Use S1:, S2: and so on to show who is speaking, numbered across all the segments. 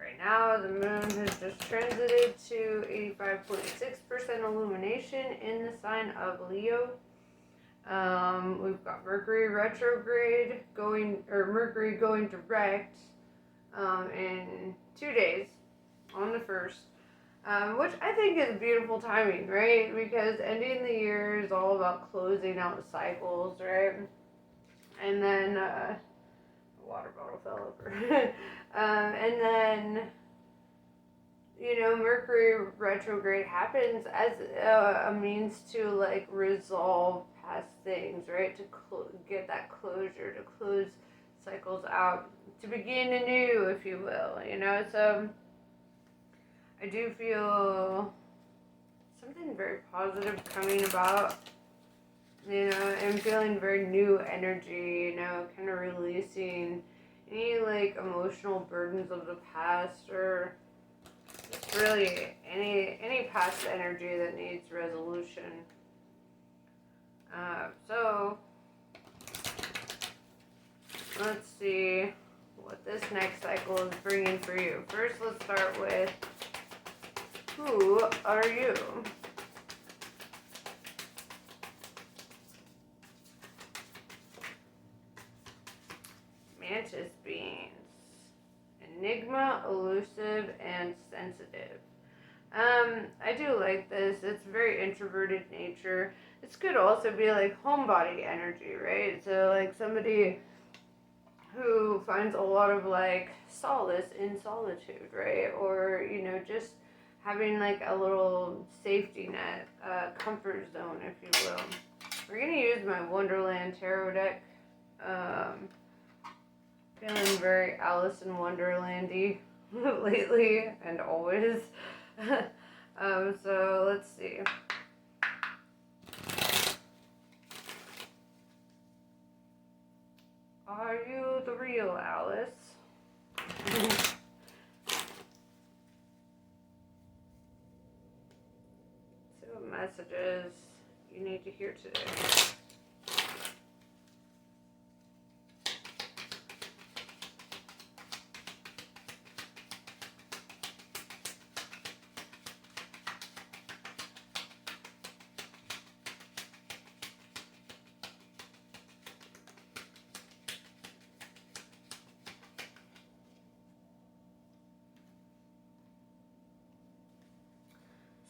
S1: Right now, the moon has just transited to 85.6% illumination in the sign of Leo. We've got Mercury retrograde Mercury going direct in 2 days on the 1st, which I think is beautiful timing, right? Because ending the year is all about closing out cycles, right? And then the water bottle fell over. And then, Mercury retrograde happens as a means to like resolve past things, right? To get that closure, to close cycles out, to begin anew, if you will, So I do feel something very positive coming about. I'm feeling very new energy, kind of releasing any like emotional burdens of the past, or just really any past energy that needs resolution. So let's see what this next cycle is bringing for you. First, let's start with, who are you? Mantis beings. Enigma, elusive, and sensitive. I do like this. It's very introverted nature. This could also be like homebody energy, right? So like somebody who finds a lot of like solace in solitude, right? Or, just having like a little safety net, comfort zone, if you will. We're going to use my Wonderland Tarot deck. Feeling very Alice in Wonderland-y lately and always. So let's see. Are you the real Alice? See what messages you need to hear today.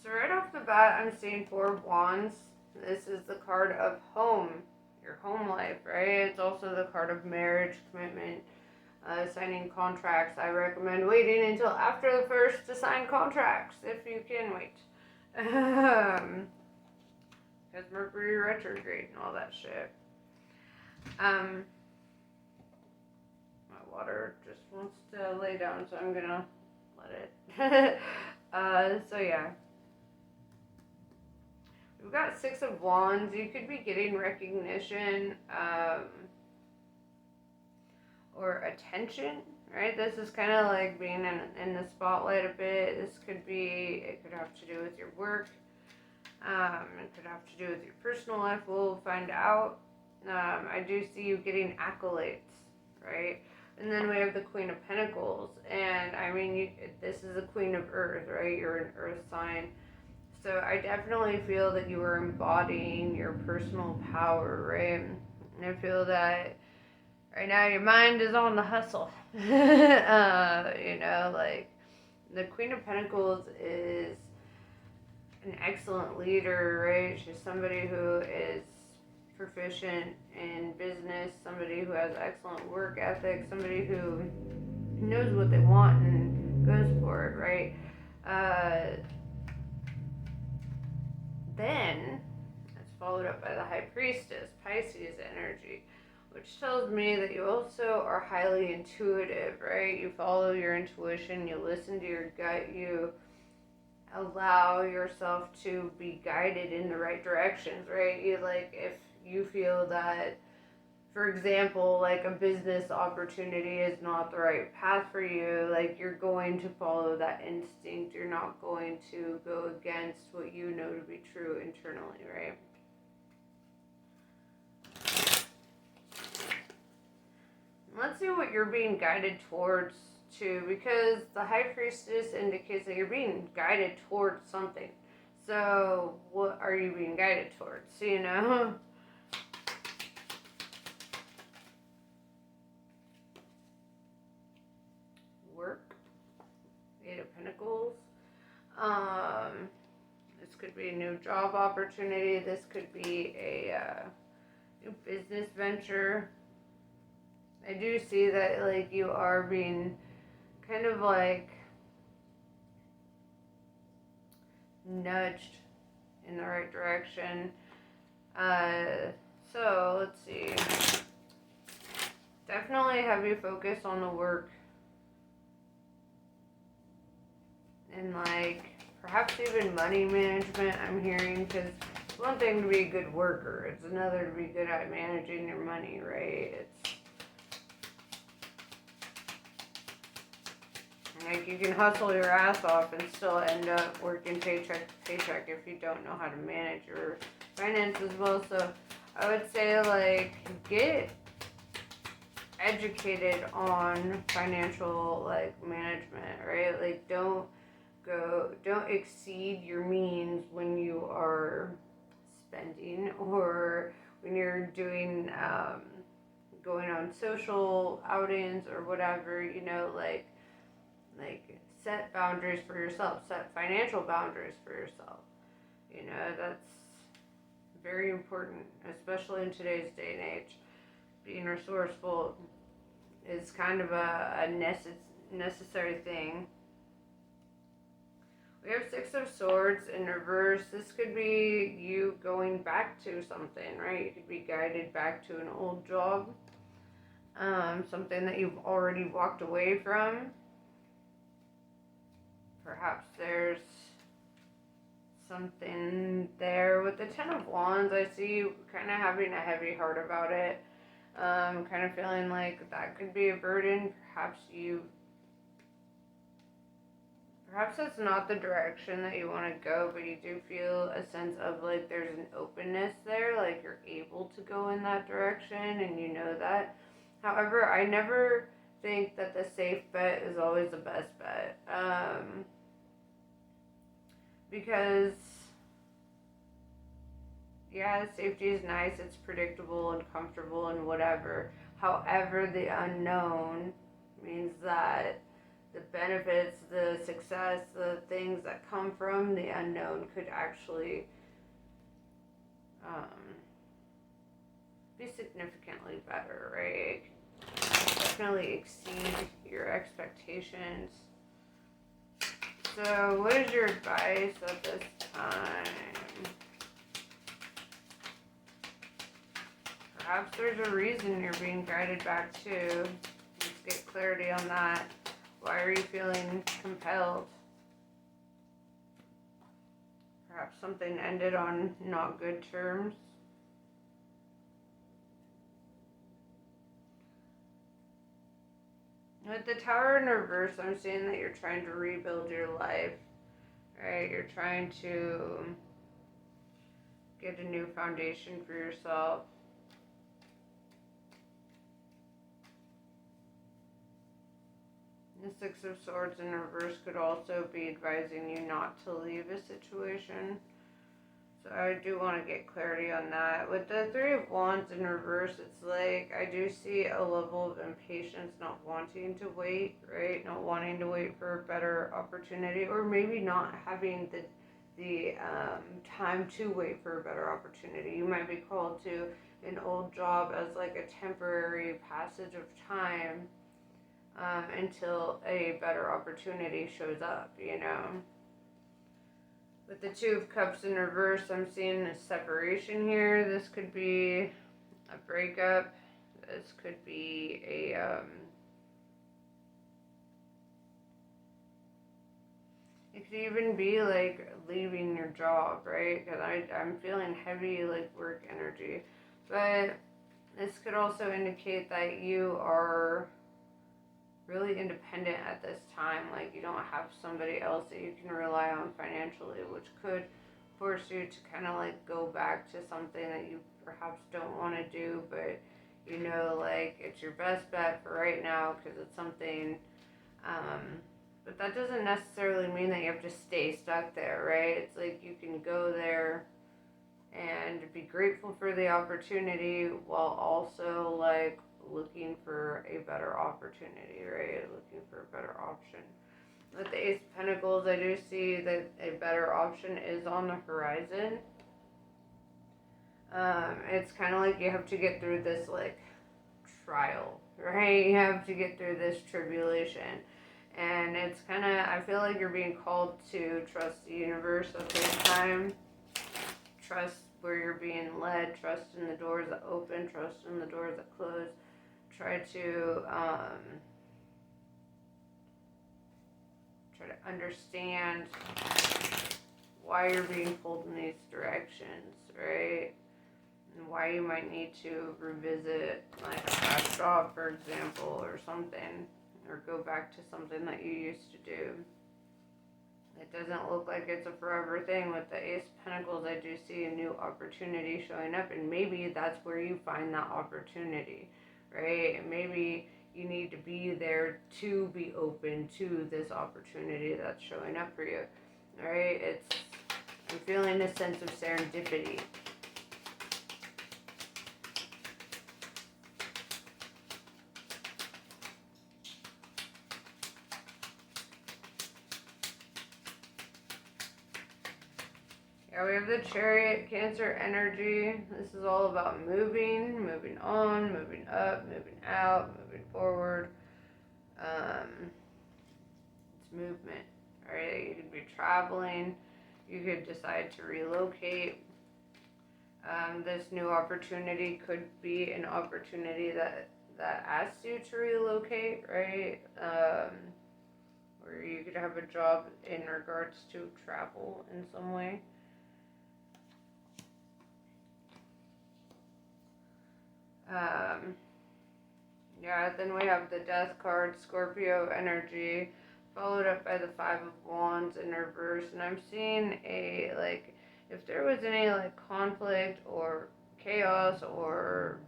S1: So right off the bat, I'm seeing 4 of Wands. This is the card of home, your home life, right? It's also the card of marriage, commitment, signing contracts. I recommend waiting until after the 1st to sign contracts, if you can wait. Because Mercury retrograde and all that shit. My water just wants to lay down, so I'm gonna let it. So yeah. We've got 6 of Wands. You could be getting recognition or attention, right? This is kind of like being in the spotlight a bit. It could have to do with your work. It could have to do with your personal life. We'll find out. I do see you getting accolades, right? And then we have the Queen of Pentacles. And I mean, this is the Queen of Earth, right? You're an Earth sign. So I definitely feel that you are embodying your personal power, right? And I feel that right now your mind is on the hustle. Like the Queen of Pentacles is an excellent leader, right? She's somebody who is proficient in business, somebody who has excellent work ethic, somebody who knows what they want and goes for it, right? Then, it's followed up by the High Priestess, Pisces energy, which tells me that you also are highly intuitive, right? You follow your intuition, you listen to your gut, you allow yourself to be guided in the right directions, right? If you feel that, for example, like a business opportunity is not the right path for you, like you're going to follow that instinct. You're not going to go against what you know to be true internally, right? Let's see what you're being guided towards too, because the High Priestess indicates that you're being guided towards something. So, what are you being guided towards? You know? Work. Eight of Pentacles. This could be a new job opportunity. This could be a new business venture. I do see that, like, you are being kind of, like, nudged in the right direction. So, let's see. Definitely have you focus on the work. And, like, perhaps even money management, I'm hearing, because it's one thing to be a good worker. It's another to be good at managing your money, right? It's like you can hustle your ass off and still end up working paycheck to paycheck if you don't know how to manage your finances well. So I would say, like, get educated on financial, like, management, right? Like, don't exceed your means when you are spending, or when you're doing going on social outings or whatever, you know, like set boundaries for yourself, set financial boundaries for yourself. You know, that's very important, especially in today's day and age. Being resourceful is kind of a necessary thing. We have Six of Swords in reverse. This could be you going back to something, right? You could be guided back to an old job, something that you've already walked away from. Perhaps there's something there with the Ten of Wands. I see you kind of having a heavy heart about it. Kind of feeling like that could be a burden. Perhaps that's not the direction that you want to go, but you do feel a sense of, like, there's an openness there, like you're able to go in that direction, and you know that. However, I never think that the safe bet is always the best bet. Because, yeah, safety is nice, it's predictable and comfortable and whatever. However, the unknown means that the benefits, the success, the things that come from the unknown could actually be significantly better, right? Definitely exceed your expectations. So, what is your advice at this time? Perhaps there's a reason you're being guided back to. Let's get clarity on that. Why are you feeling compelled? Perhaps something ended on not good terms. With the Tower in reverse, I'm seeing that you're trying to rebuild your life, right? You're trying to get a new foundation for yourself. The Six of Swords in reverse could also be advising you not to leave a situation. So I do want to get clarity on that. With the Three of Wands in reverse, it's like I do see a level of impatience, not wanting to wait, right? Not wanting to wait for a better opportunity, or maybe not having the time to wait for a better opportunity. You might be called to an old job as like a temporary passage of time until a better opportunity shows up, you know. With the Two of Cups in reverse, I'm seeing a separation here. This could be a breakup. This could be it could even be like leaving your job, right? Because I'm feeling heavy, like, work energy. But this could also indicate that you are really independent at this time. Like, you don't have somebody else that you can rely on financially, which could force you to kind of like go back to something that you perhaps don't want to do, but you know, like, it's your best bet for right now because it's something But that doesn't necessarily mean that you have to stay stuck there, right? It's like you can go there and be grateful for the opportunity while also like looking for a better opportunity, right? Looking for a better option. With the Ace of Pentacles, I do see that a better option is on the horizon. It's kind of like you have to get through this like trial, right? You have to get through this tribulation. And it's kind of, I feel like you're being called to trust the universe at this time. Trust where you're being led. Trust in the doors that open. Trust in the doors that close. Try to understand why you're being pulled in these directions, right? And why you might need to revisit like a past job, for example, or something, or go back to something that you used to do. It doesn't look like it's a forever thing. With the Ace of Pentacles, I do see a new opportunity showing up, and maybe that's where you find that opportunity, right? And maybe you need to be there to be open to this opportunity that's showing up for you, right? I'm feeling a sense of serendipity. Yeah, we have the Chariot, Cancer energy. This is all about moving on, moving up, moving out, moving forward. It's movement, right? You could be traveling. You could decide to relocate. This new opportunity could be an opportunity that asks you to relocate, right? Or you could have a job in regards to travel in some way. Yeah, then we have the Death card, Scorpio energy, followed up by the Five of Wands in reverse. And I'm seeing if there was any, like, conflict or chaos or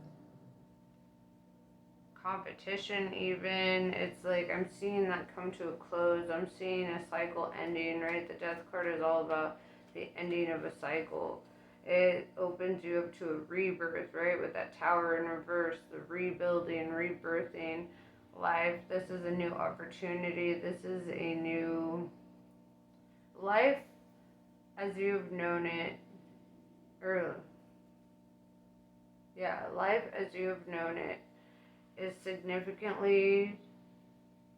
S1: competition even, it's like I'm seeing that come to a close. I'm seeing a cycle ending, right? The Death card is all about the ending of a cycle. It opens you up to a rebirth, right? With that Tower in reverse, the rebuilding, rebirthing life. This is a new opportunity. This is a new life as you've known it. Life as you've known it is significantly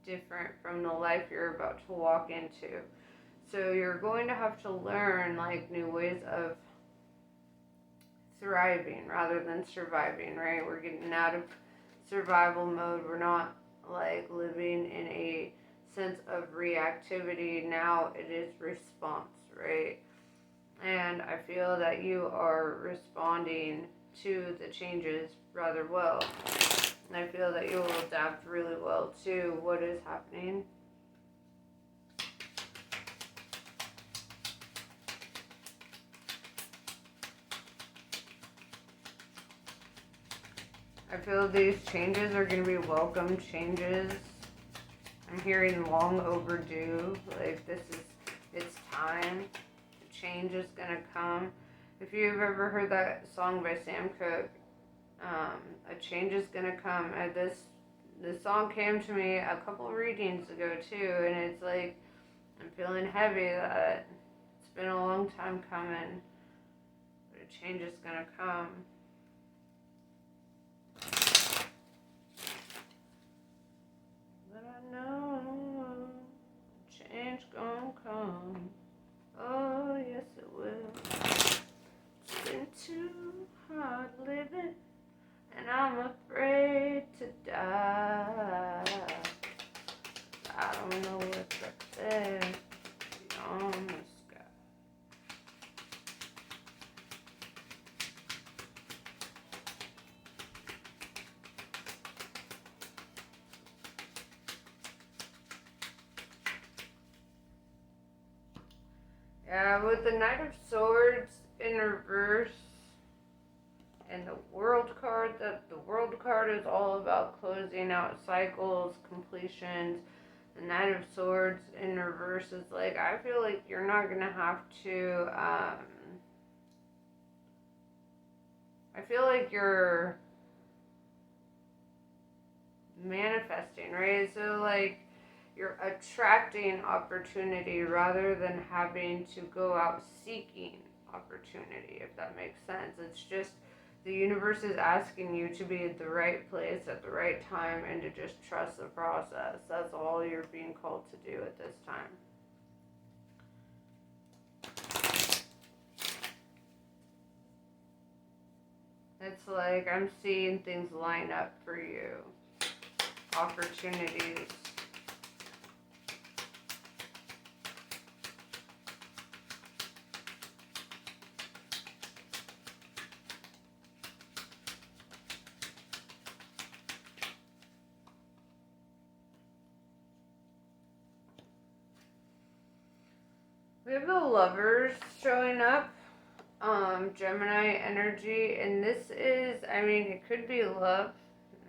S1: different from the life you're about to walk into. So you're going to have to learn like new ways of thriving rather than surviving, right? We're getting out of survival mode. We're not like living in a sense of reactivity. Now it is response, right? And I feel that you are responding to the changes rather well. And I feel that you will adapt really well to what is happening. I feel these changes are going to be welcome changes. I'm hearing long overdue. Like it's time. The change is going to come. If you've ever heard that song by Sam Cooke, a change is going to come. This song came to me a couple readings ago too, and it's like I'm feeling heavy that it's been a long time coming, but a change is going to come. But I know change gonna come. Oh yes it will. It's been too hard living, and I'm afraid to die. I don't know what's up there beyond the sky. Yeah, with the Knight of Swords in reverse and the World card, the World card is all about closing out cycles, completions. The Knight of Swords in reverse is like, I feel like you're not going to have to, I feel like you're manifesting, right? So like you're attracting opportunity rather than having to go out seeking opportunity, if that makes sense. It's just the universe is asking you to be at the right place at the right time and to just trust the process. That's all you're being called to do at this time. It's like I'm seeing things line up for you. Opportunities. We have the Lovers showing up. Gemini energy, and this is, I mean, it could be love.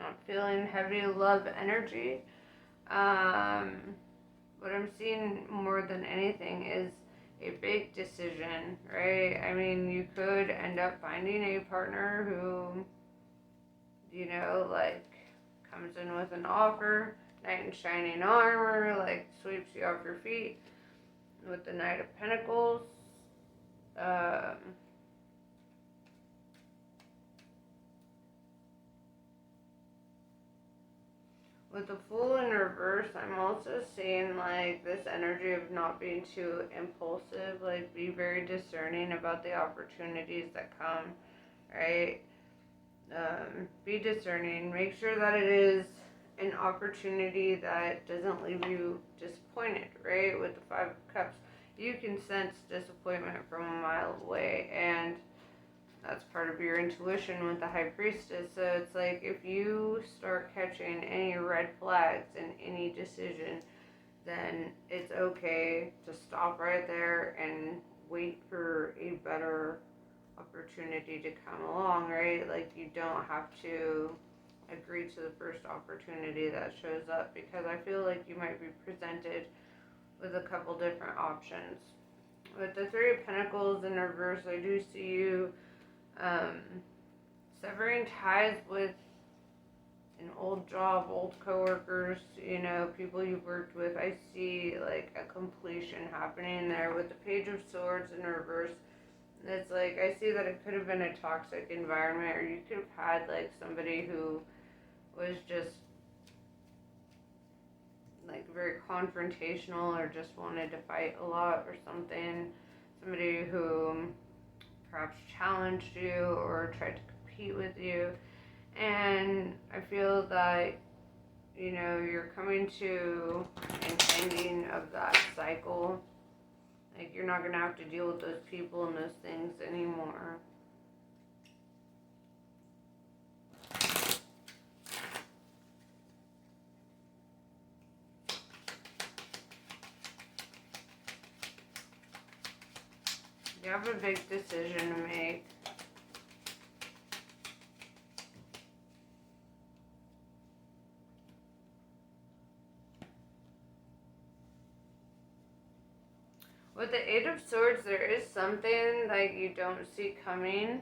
S1: I'm feeling heavy love energy. What I'm seeing more than anything is a big decision, right? I mean, you could end up finding a partner who, you know, like, comes in with an offer, knight in shining armor, like, sweeps you off your feet with the Knight of Pentacles. With the Fool in reverse, I'm also seeing like this energy of not being too impulsive, like be very discerning about the opportunities that come, right? Be discerning, make sure that it is an opportunity that doesn't leave you disappointed, right? With the Five of Cups, you can sense disappointment from a mile away, and that's part of your intuition with the High Priestess. So it's like if you start catching any red flags in any decision, then it's okay to stop right there and wait for a better opportunity to come along, right? Like you don't have to agree to the first opportunity that shows up, because I feel like you might be presented with a couple different options. With the Three of Pentacles in reverse, I do see you severing ties with an old job, old coworkers, you know, people you've worked with. I see like a completion happening there with the Page of Swords in reverse. It's like I see that it could have been a toxic environment, or you could have had like somebody who was just like very confrontational or just wanted to fight a lot or something. Somebody who perhaps challenged you or tried to compete with you. And I feel that, you know, you're coming to an ending of that cycle. Like, you're not going to have to deal with those people and those things anymore. You have a big decision to make. With the Eight of Swords, there is something like you don't see coming.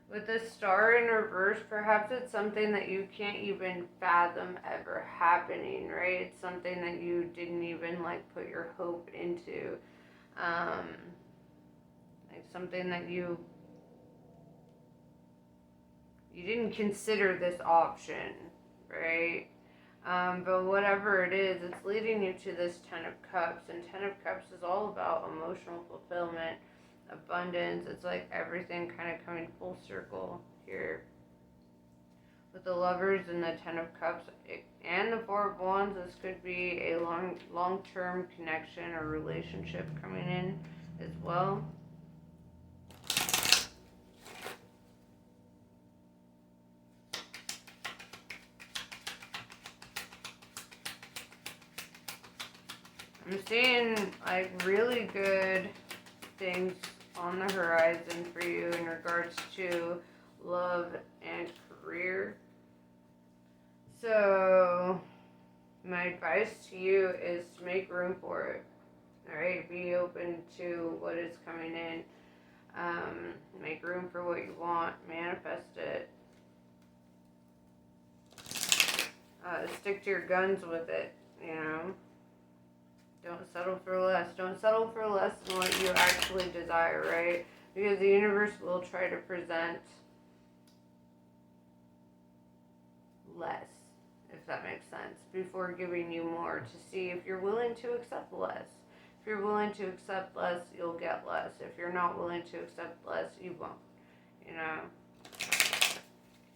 S1: With the Star in reverse, perhaps it's something that you can't even fathom ever happening, right? It's something that you didn't even like put your hope into. Like something that you didn't consider this option, right? But whatever it is, it's leading you to this Ten of Cups. And Ten of Cups is all about emotional fulfillment, abundance. It's like everything kind of coming full circle here. With the Lovers and the Ten of Cups and the Four of Wands, this could be a long-term connection or relationship coming in as well. I'm seeing like really good things on the horizon for you in regards to love and career. So My advice to you is to make room for it. Alright, be open to what is coming in. Make room for what you want. Manifest it. Stick to your guns with it, you know. Don't settle for less. Don't settle for less than what you actually desire, right? Because the universe will try to present less, if that makes sense, before giving you more, to see if you're willing to accept less. If you're willing to accept less, you'll get less. If you're not willing to accept less, you won't, you know.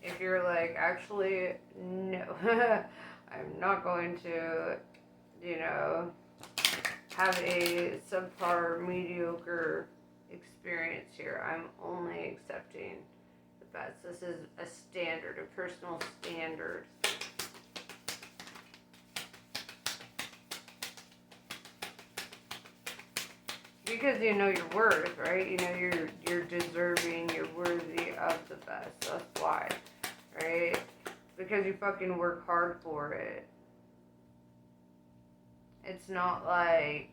S1: If you're like, actually, no, I'm not going to, you know, have a subpar, mediocre experience here. I'm only accepting the best. This is a standard, a personal standard. Because you know your worth, right? You know you're deserving, you're worthy of the best. That's why, right? Because you fucking work hard for it. It's not like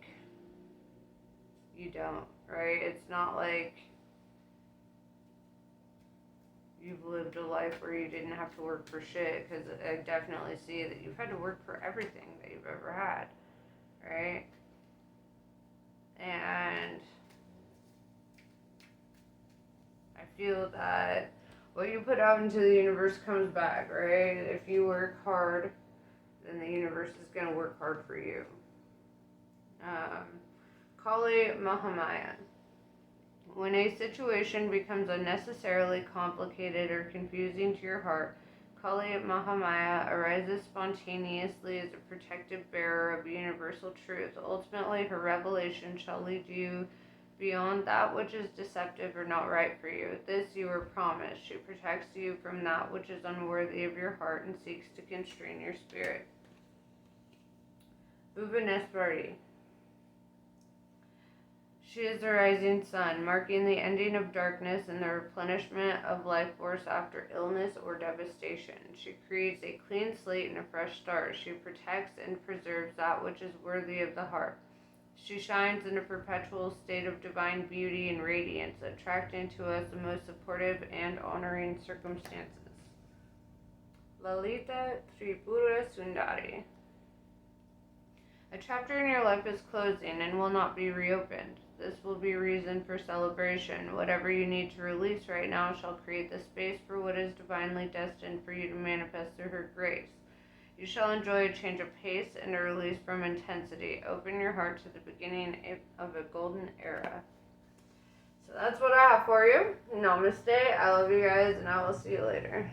S1: you don't, right? It's not like you've lived a life where you didn't have to work for shit, because I definitely see that you've had to work for everything that you've ever had, right? And I feel that what you put out into the universe comes back, right? If you work hard, then the universe is going to work hard for you. Kali Mahamaya. When a situation becomes unnecessarily complicated or confusing to your heart, Kali Mahamaya arises spontaneously as a protective bearer of universal truth. Ultimately, her revelation shall lead you beyond that which is deceptive or not right for you. This you are promised. She protects you from that which is unworthy of your heart and seeks to constrain your spirit. Bhuvaneshwari. She is the rising sun, marking the ending of darkness and the replenishment of life force after illness or devastation. She creates a clean slate and a fresh start. She protects and preserves that which is worthy of the heart. She shines in a perpetual state of divine beauty and radiance, attracting to us the most supportive and honoring circumstances. Lalita Tripura Sundari. A chapter in your life is closing and will not be reopened. This will be reason for celebration. Whatever you need to release right now shall create the space for what is divinely destined for you to manifest through her grace. You shall enjoy a change of pace and a release from intensity. Open your heart to the beginning of a golden era. So that's what I have for you. Namaste. I love you guys, and I will see you later.